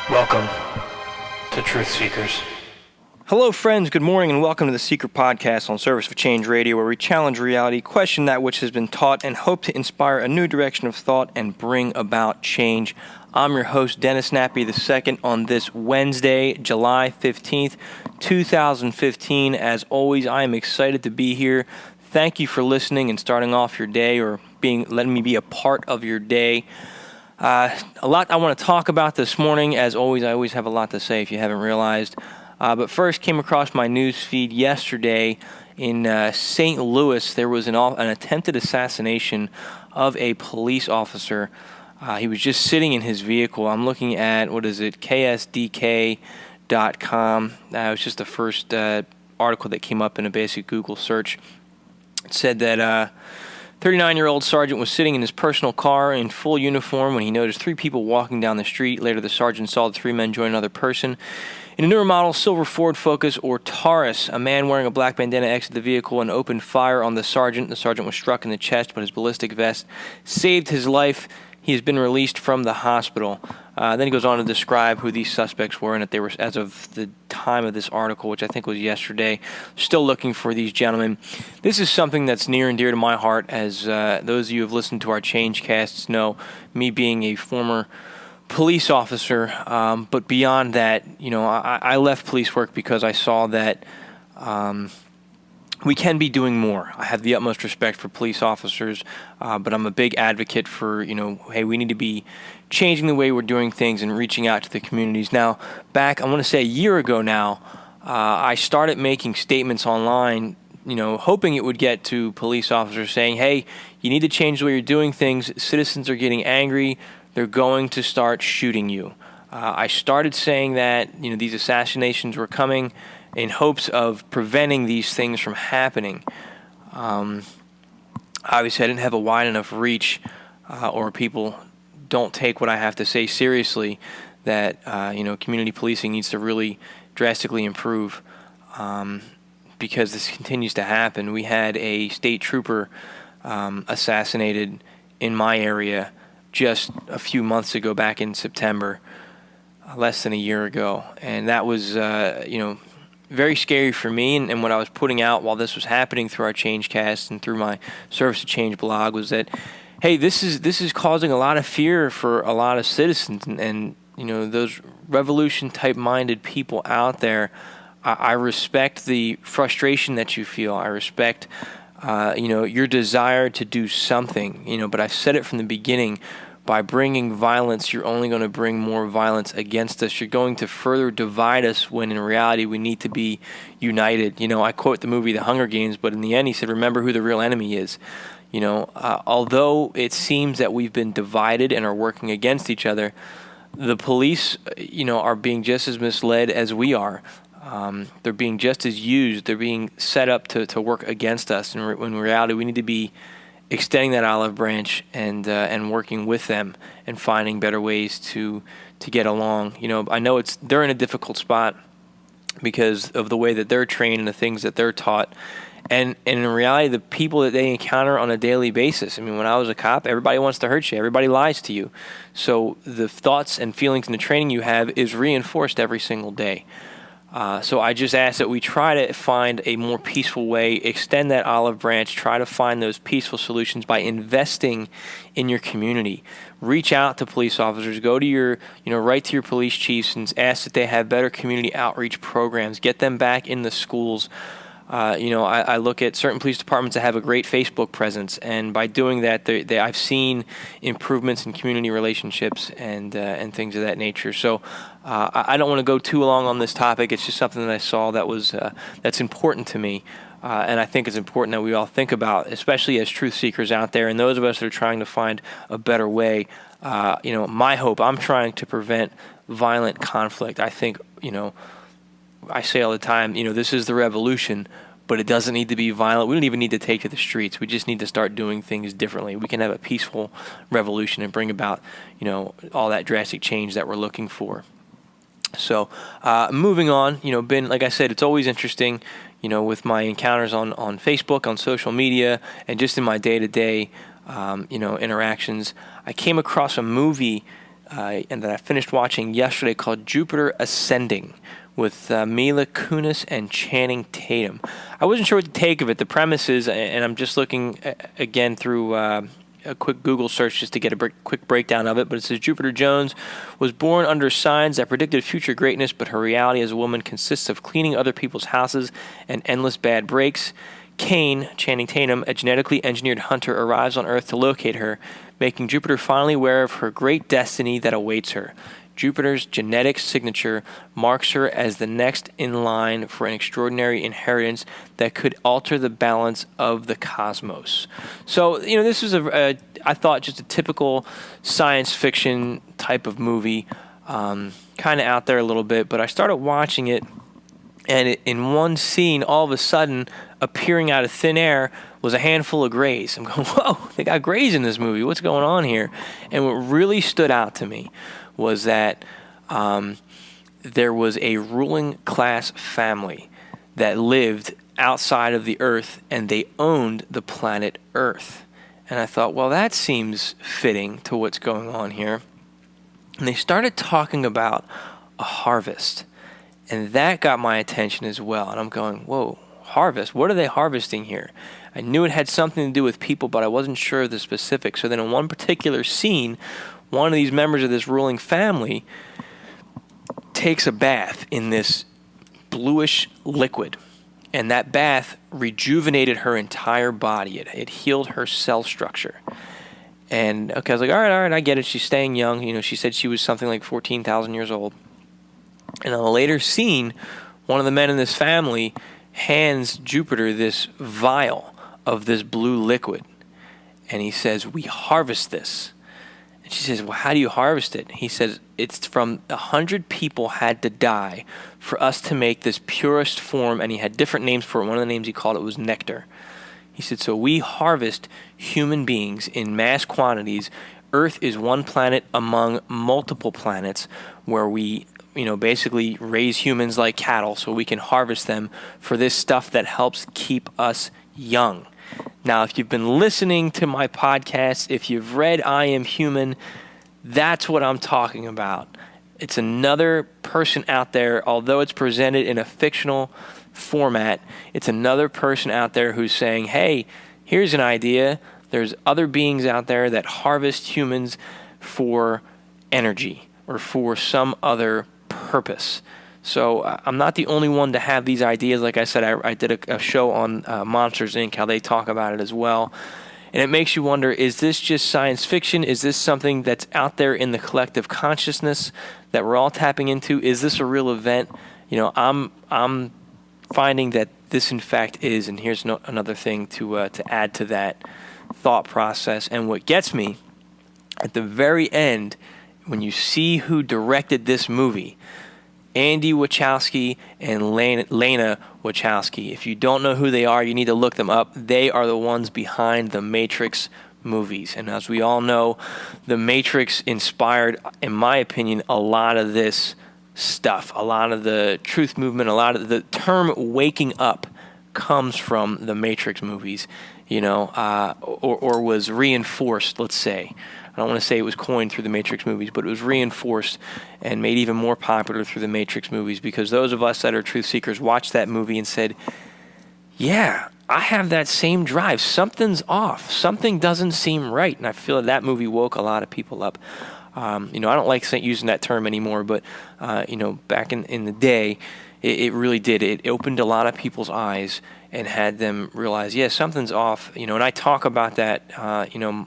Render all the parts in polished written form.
Welcome to Truth Seekers. Hello, friends. Good morning, and welcome to the Seiker Podcast on Service of Change Radio, where we challenge reality, question that which has been taught, and hope to inspire a new direction of thought and bring about change. I'm your host, Dennis Nappy II, on this Wednesday, July 15th, 2015. As always, I am excited to be here. Thank you for listening and starting off your day, or letting me be a part of your day. A lot I want to talk about this morning. As always, I always have a lot to say if you haven't realized. But first, came across my news feed yesterday in St. Louis. There was an attempted assassination of a police officer. He was just sitting in his vehicle. I'm looking at, ksdk.com. It was just the first article that came up in a basic Google search. It said that 39-year-old sergeant was sitting in his personal car in full uniform when he noticed three people walking down the street. Later, the sergeant saw the three men join another person in a newer model silver Ford Focus or Taurus. A man wearing a black bandana exited the vehicle and opened fire on the sergeant. The sergeant was struck in the chest, but his ballistic vest saved his life. He has been released from the hospital. Then he goes on to describe who these suspects were and that they were, as of the time of this article, which I think was yesterday, still looking for these gentlemen. This is something that's near and dear to my heart, as those of you who have listened to our Change casts know, me being a former police officer. But beyond that, I left police work because I saw that we can be doing more. I have the utmost respect for police officers, but I'm a big advocate for, hey, we need to be changing the way we're doing things and reaching out to the communities. Now, back, I want to say a year ago now, I started making statements online, hoping it would get to police officers saying, hey, you need to change the way you're doing things. Citizens are getting angry. They're going to start shooting you. I started saying that, these assassinations were coming in hopes of preventing these things from happening. Obviously, I didn't have a wide enough reach, or people don't take what I have to say seriously, that, community policing needs to really drastically improve, because this continues to happen. We had a state trooper assassinated in my area just a few months ago, back in September, less than a year ago. And that was, very scary for me, and what I was putting out while this was happening through our Change cast and through my Service to Change blog was that, hey, this is causing a lot of fear for a lot of citizens, and those revolution-type minded people out there. I respect the frustration that you feel. I respect, your desire to do something, but I've said it from the beginning. By bringing violence, you're only going to bring more violence against us. You're going to further divide us when in reality we need to be united. I quote the movie The Hunger Games, but in the end he said, remember who the real enemy is. Although it seems that we've been divided and are working against each other, the police, are being just as misled as we are. They're being just as used. They're being set up to work against us. And in reality, we need to be extending that olive branch and working with them and finding better ways to get along. I know they're in a difficult spot because of the way that they're trained and the things that they're taught. And in reality, the people that they encounter on a daily basis. When I was a cop, everybody wants to hurt you. Everybody lies to you. So the thoughts and feelings and the training you have is reinforced every single day. So I just ask that we try to find a more peaceful way, extend that olive branch, try to find those peaceful solutions by investing in your community. Reach out to police officers, go to your, write to your police chiefs and ask that they have better community outreach programs, get them back in the schools. I look at certain police departments that have a great Facebook presence, and by doing that, I've seen improvements in community relationships and things of that nature. So I don't want to go too long on this topic. It's just something that I saw that's important to me, and I think it's important that we all think about, especially as truth seekers out there, and those of us that are trying to find a better way. My hope, I'm trying to prevent violent conflict. I think, I say all the time, this is the revolution, but it doesn't need to be violent. We don't even need to take to the streets. We just need to start doing things differently. We can have a peaceful revolution and bring about, all that drastic change that we're looking for. So, moving on, like I said, it's always interesting, with my encounters on Facebook, on social media, and just in my day-to-day, interactions. I came across a movie and that I finished watching yesterday called Jupiter Ascending, with Mila Kunis and Channing Tatum. I wasn't sure what to take of it. The premise is, and I'm just looking again through a quick Google search just to get a quick breakdown of it, but it says Jupiter Jones was born under signs that predicted future greatness, but her reality as a woman consists of cleaning other people's houses and endless bad breaks. Kane, Channing Tatum, a genetically engineered hunter, arrives on Earth to locate her, making Jupiter finally aware of her great destiny that awaits her. Jupiter's genetic signature marks her as the next in line for an extraordinary inheritance that could alter the balance of the cosmos. So, this is I thought, just a typical science fiction type of movie, kind of out there a little bit, but I started watching it, and in one scene, all of a sudden, appearing out of thin air was a handful of Greys. I'm going, whoa, they got Greys in this movie. What's going on here? And what really stood out to me was that there was a ruling class family that lived outside of the Earth, and they owned the planet Earth. And I thought, well, that seems fitting to what's going on here. And they started talking about a harvest, and that got my attention as well. And I'm going, whoa, harvest? What are they harvesting here? I knew it had something to do with people, but I wasn't sure of the specifics. So then in one particular scene, one of these members of this ruling family takes a bath in this bluish liquid, and that bath rejuvenated her entire body. It healed her cell structure. And okay, I was like, all right, I get it. She's staying young. She said she was something like 14,000 years old. And in a later scene, one of the men in this family hands Jupiter this vial of this blue liquid, and he says, "We harvest this." And she says, "Well, how do you harvest it?" He says, "It's from 100 people had to die for us to make this purest form," and he had different names for it. One of the names he called it was nectar. He said, "So we harvest human beings in mass quantities. Earth is one planet among multiple planets where we, basically raise humans like cattle so we can harvest them for this stuff that helps keep us young." Now, if you've been listening to my podcast, if you've read I Am Human, that's what I'm talking about. It's another person out there, although it's presented in a fictional format, it's another person out there who's saying, hey, here's an idea. There's other beings out there that harvest humans for energy or for some other purpose. So I'm not the only one to have these ideas. Like I said, I did a show on Monsters, Inc., how they talk about it as well. And it makes you wonder, is this just science fiction? Is this something that's out there in the collective consciousness that we're all tapping into? Is this a real event? I'm finding that this, in fact, is. And here's another thing to add to that thought process. And what gets me, at the very end, when you see who directed this movie, Andy Wachowski and Lena Wachowski. If you don't know who they are, you need to look them up. They are the ones behind the Matrix movies. And as we all know, the Matrix inspired, in my opinion, a lot of this stuff. A lot of the truth movement, a lot of the term waking up comes from the Matrix movies, or was reinforced, let's say. I don't want to say it was coined through the Matrix movies, but it was reinforced and made even more popular through the Matrix movies, because those of us that are truth seekers watched that movie and said, yeah, I have that same drive. Something's off. Something doesn't seem right. And I feel that movie woke a lot of people up. I don't like using that term anymore, but, back in the day, it really did. It opened a lot of people's eyes and had them realize, yeah, something's off. And I talk about that,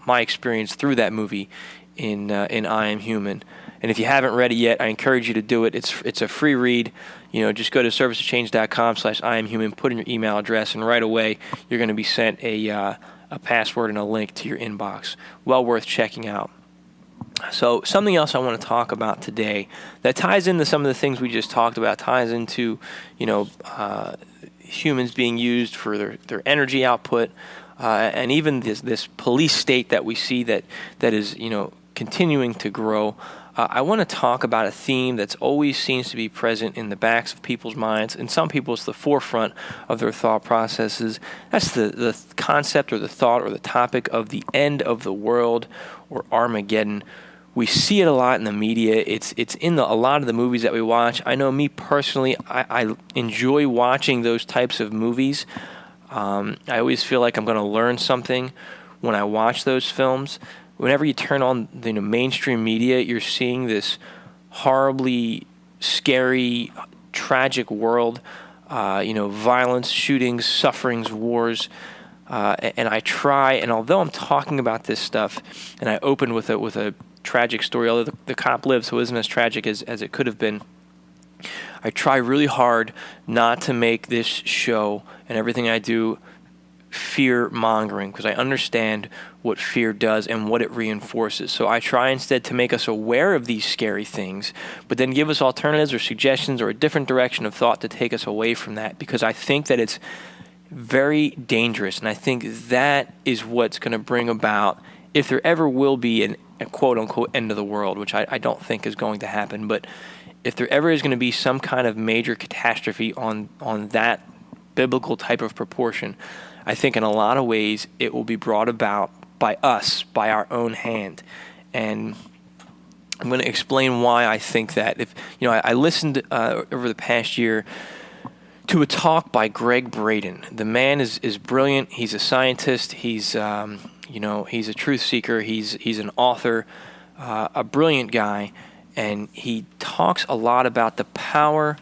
my experience through that movie in I Am Human. And if you haven't read it yet, I encourage you to do it. It's a free read. Just go to serviceofchange.com/IamHuman, put in your email address, and right away you're going to be sent a password and a link to your inbox. Well worth checking out. So something else I want to talk about today that ties into some of the things we just talked about, ties into, humans being used for their energy output, and even this police state that we see that is, continuing to grow. I want to talk about a theme that's always seems to be present in the backs of people's minds, and some people it's the forefront of their thought processes. That's the concept or the thought or the topic of the end of the world, or Armageddon. We see it a lot in the media. It's in a lot of the movies that we watch. I know me personally, I enjoy watching those types of movies. I always feel like I'm going to learn something when I watch those films. Whenever you turn on the mainstream media, you're seeing this horribly scary, tragic world. Violence, shootings, sufferings, wars. And I try, and although I'm talking about this stuff, and I opened with a tragic story, although the cop lived, so it isn't as tragic as it could have been. I try really hard not to make this show and everything I do fear-mongering, because I understand what fear does and what it reinforces. So I try instead to make us aware of these scary things, but then give us alternatives or suggestions or a different direction of thought to take us away from that, because I think that it's very dangerous, and I think that is what's going to bring about, if there ever will be a quote-unquote end of the world, which I don't think is going to happen, but if there ever is going to be some kind of major catastrophe on that biblical type of proportion, I think in a lot of ways it will be brought about by us, by our own hand. And I'm going to explain why I think that. I listened over the past year to a talk by Gregg Braden. The man is brilliant. He's a scientist. He's he's a truth seeker. He's an author, a brilliant guy, and he talks a lot about the power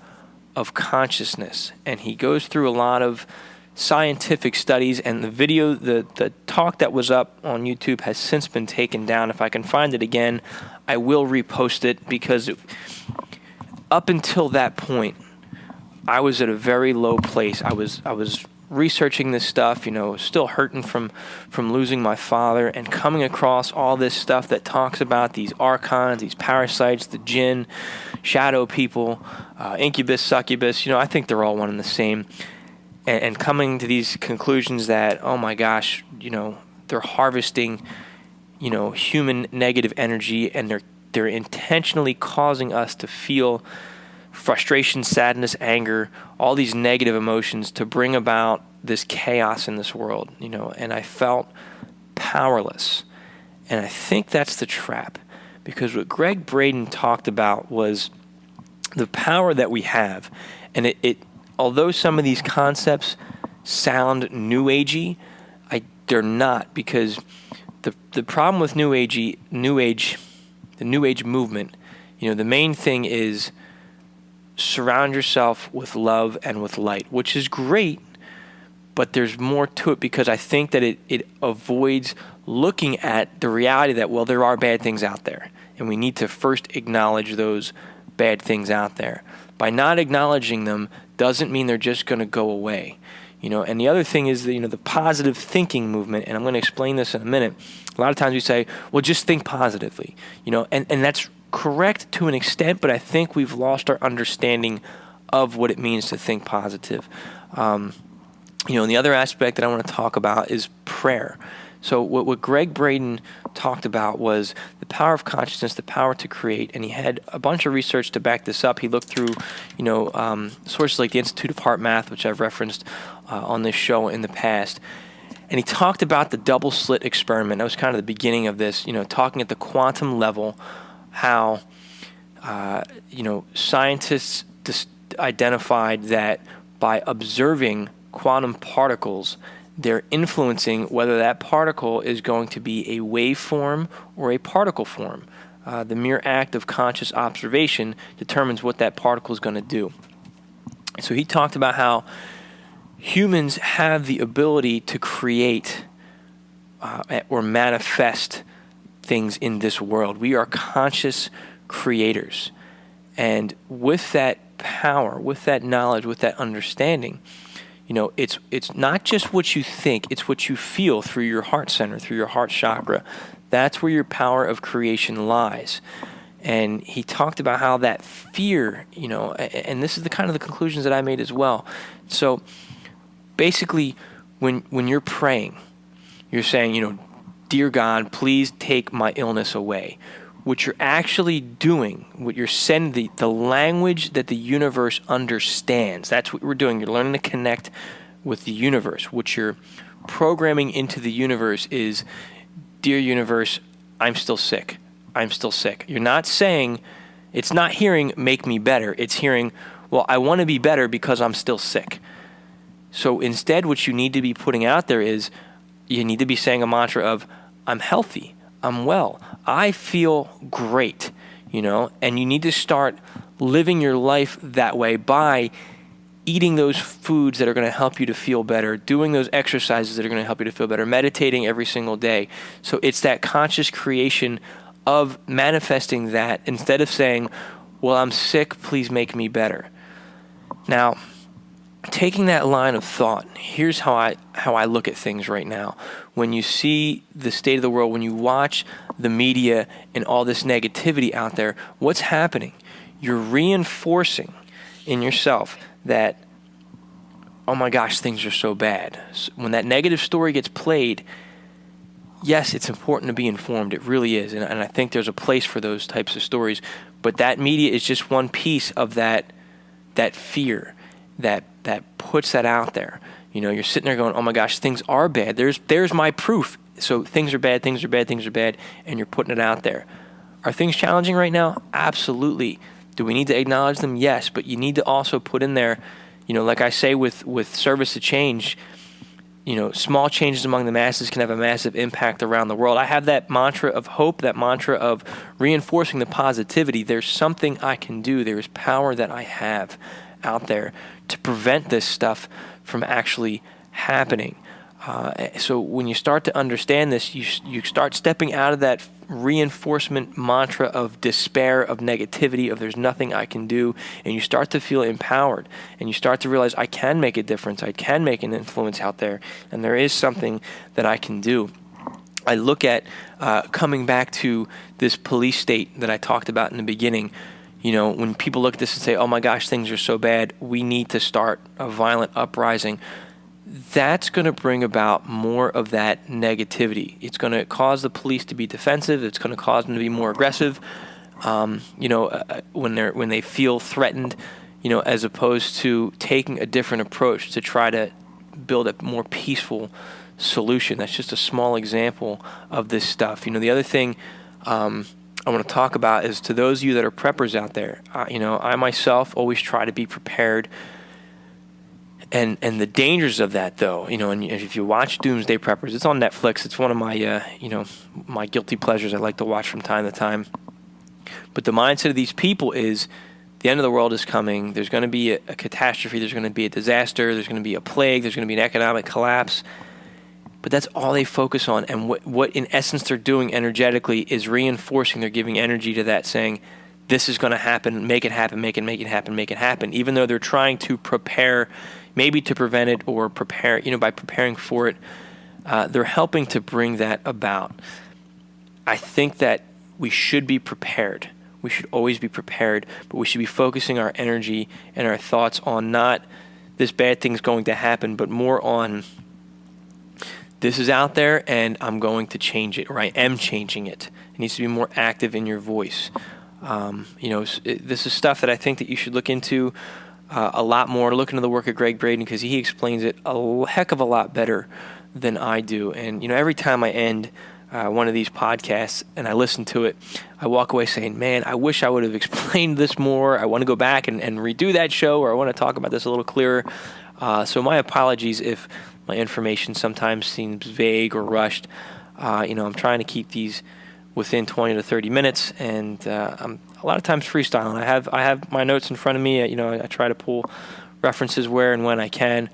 of consciousness. And he goes through a lot of scientific studies, and the talk that was up on YouTube has since been taken down. If I can find it again, I will repost it, because up until that point, I was at a very low place. I was researching this stuff, still hurting from losing my father, and coming across all this stuff that talks about these archons, these parasites, the jinn, shadow people, incubus, succubus. I think they're all one and the same. And coming to these conclusions that, oh my gosh, they're harvesting, human negative energy, and they're intentionally causing us to feel frustration, sadness, anger, all these negative emotions to bring about this chaos in this world, and I felt powerless. And I think that's the trap, because what Gregg Braden talked about was the power that we have, and it although some of these concepts sound New Agey, they're not, because the problem with the New Age movement, the main thing is surround yourself with love and with light, which is great, but there's more to it, because I think that it avoids looking at the reality that, well, there are bad things out there, and we need to first acknowledge those bad things out there. By not acknowledging them doesn't mean they're just going to go away. And the other thing is the positive thinking movement, and I'm going to explain this in a minute. A lot of times we say, well, just think positively, and that's correct to an extent, but I think we've lost our understanding of what it means to think positive. And the other aspect that I want to talk about is prayer. So what Gregg Braden talked about was the power of consciousness, the power to create, and he had a bunch of research to back this up. He looked through, sources like the Institute of Heart Math, which I've referenced on this show in the past. And he talked about the double slit experiment. That was kind of the beginning of this, talking at the quantum level, how, scientists identified that by observing quantum particles, they're influencing whether that particle is going to be a waveform or a particle form. The mere act of conscious observation determines what that particle is going to do. So he talked about how humans have the ability to create or manifest things in this world. We are conscious creators. And with that power, with that knowledge, with that understanding, it's not just what you think, it's what you feel through your heart center, through your heart chakra. That's where your power of creation lies. And he talked about how that fear, and this is the kind of the conclusions that I made as well. So basically, when you're praying, you're saying, dear God, please take my illness away. What you're actually doing, what you're sending, the language that the universe understands, that's what we're doing. You're learning to connect with the universe. What you're programming into the universe is, dear universe, I'm still sick. I'm still sick. You're not saying, it's not hearing, make me better. It's hearing, well, I want to be better because I'm still sick. So instead, what you need to be putting out there is, you need to be saying a mantra of, I'm healthy. I'm well. I feel great, and you need to start living your life that way by eating those foods that are going to help you to feel better, doing those exercises that are going to help you to feel better, meditating every single day. So it's that conscious creation of manifesting that instead of saying, well, I'm sick, please make me better. Now, taking that line of thought, here's how I look at things right now. When you see the state of the world, when you watch the media and all this negativity out there, what's happening? You're reinforcing in yourself that, oh my gosh, things are so bad. When that negative story gets played, yes, it's important to be informed. It really is. And I think there's a place for those types of stories. But that media is just one piece of that fear that puts that out there. You're sitting there going, oh my gosh, things are bad. There's my proof. So things are bad, things are bad, things are bad, and you're putting it out there. Are things challenging right now? Absolutely. Do we need to acknowledge them? Yes, but you need to also put in there, like I say with service to change, small changes among the masses can have a massive impact around the world. I have that mantra of hope, that mantra of reinforcing the positivity. There's something I can do. There's power that I have out there to prevent this stuff from actually happening. So when you start to understand this, you start stepping out of that reinforcement mantra of despair, of negativity, of there's nothing I can do, and you start to feel empowered, and you start to realize I can make a difference, I can make an influence out there, and there is something that I can do. I look at coming back to this police state that I talked about in the beginning. When people look at this and say, oh my gosh, things are so bad, we need to start a violent uprising, that's going to bring about more of that negativity. It's going to cause the police to be defensive. It's going to cause them to be more aggressive, when they feel threatened, as opposed to taking a different approach to try to build a more peaceful solution. That's just a small example of this stuff. The other thing I want to talk about is to those of you that are preppers out there. I myself always try to be prepared, and the dangers of that, though. And if you watch Doomsday Preppers, it's on Netflix. It's one of my my guilty pleasures I like to watch from time to time. But the mindset of these people is the end of the world is coming. There's going to be a catastrophe. There's going to be a disaster. There's going to be a plague. There's going to be an economic collapse. But that's all they focus on. And what in essence they're doing energetically is reinforcing. They're giving energy to that, saying, this is going to happen, make it happen, make it happen, make it happen. Even though they're trying to prepare, maybe to prevent it or prepare, by preparing for it, they're helping to bring that about. I think that we should be prepared. We should always be prepared, but we should be focusing our energy and our thoughts on not this bad thing's going to happen, but more on this is out there and I'm going to change it, or I am changing it. It needs to be more active in your voice. This is stuff that I think that you should look into a lot more. Look into the work of Gregg Braden, because he explains it a heck of a lot better than I do. And, every time I end one of these podcasts and I listen to it, I walk away saying, man, I wish I would have explained this more. I want to go back and redo that show, or I want to talk about this a little clearer. So my apologies if my information sometimes seems vague or rushed. I'm trying to keep these within 20 to 30 minutes, and I'm a lot of times freestyling. I have my notes in front of me. I try to pull references where and when I can.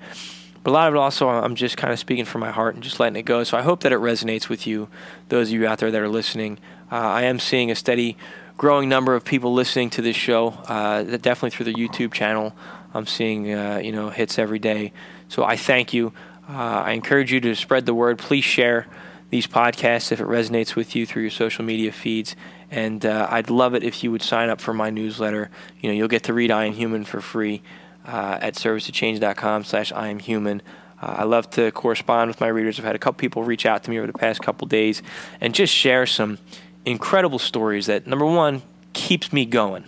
But a lot of it also, I'm just kind of speaking from my heart and just letting it go. So I hope that it resonates with you, those of you out there that are listening. I am seeing a steady growing number of people listening to this show, definitely through the YouTube channel. I'm seeing, hits every day. So I thank you. I encourage you to spread the word. Please share these podcasts if it resonates with you through your social media feeds. And I'd love it if you would sign up for my newsletter. You'll get to read I Am Human for free at servicetochange.com/IamHuman. I love to correspond with my readers. I've had a couple people reach out to me over the past couple days and just share some incredible stories that, number one, keeps me going.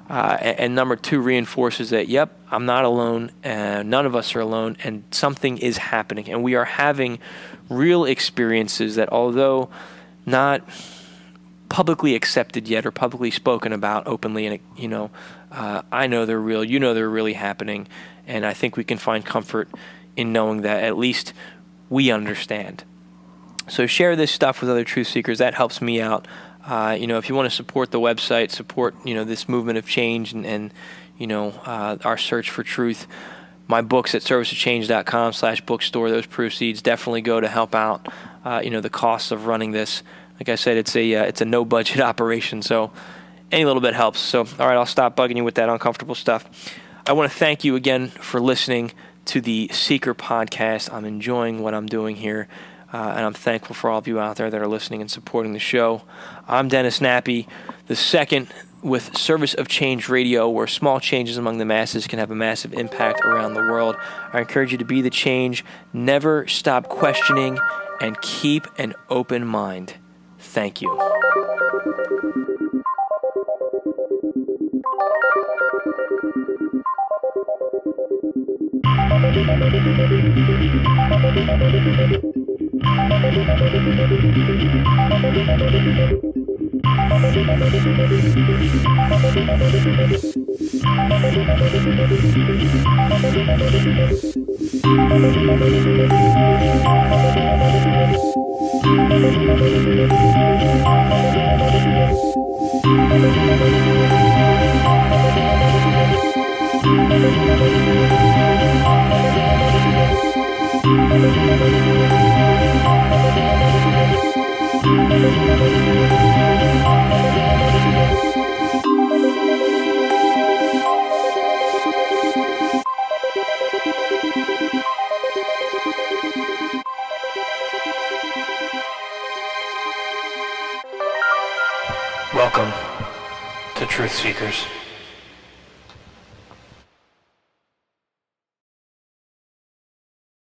And number two, reinforces that, yep, I'm not alone, none of us are alone, and something is happening. And we are having real experiences that, although not publicly accepted yet or publicly spoken about openly, and I know they're real, they're really happening, and I think we can find comfort in knowing that at least we understand. So share this stuff with other truth seekers. That helps me out. If you want to support the website, support, this movement of change and our search for truth, my books at servicetochange.com/bookstore, those proceeds definitely go to help out, the costs of running this. Like I said, it's a no budget operation. So any little bit helps. So, all right, I'll stop bugging you with that uncomfortable stuff. I want to thank you again for listening to the Seiker Podcast. I'm enjoying what I'm doing here. And I'm thankful for all of you out there that are listening and supporting the show. I'm Dennis Nappy, the second with Service of Change Radio, where small changes among the masses can have a massive impact around the world. I encourage you to be the change, never stop questioning, and keep an open mind. Thank you. Welcome to Truth Seekers.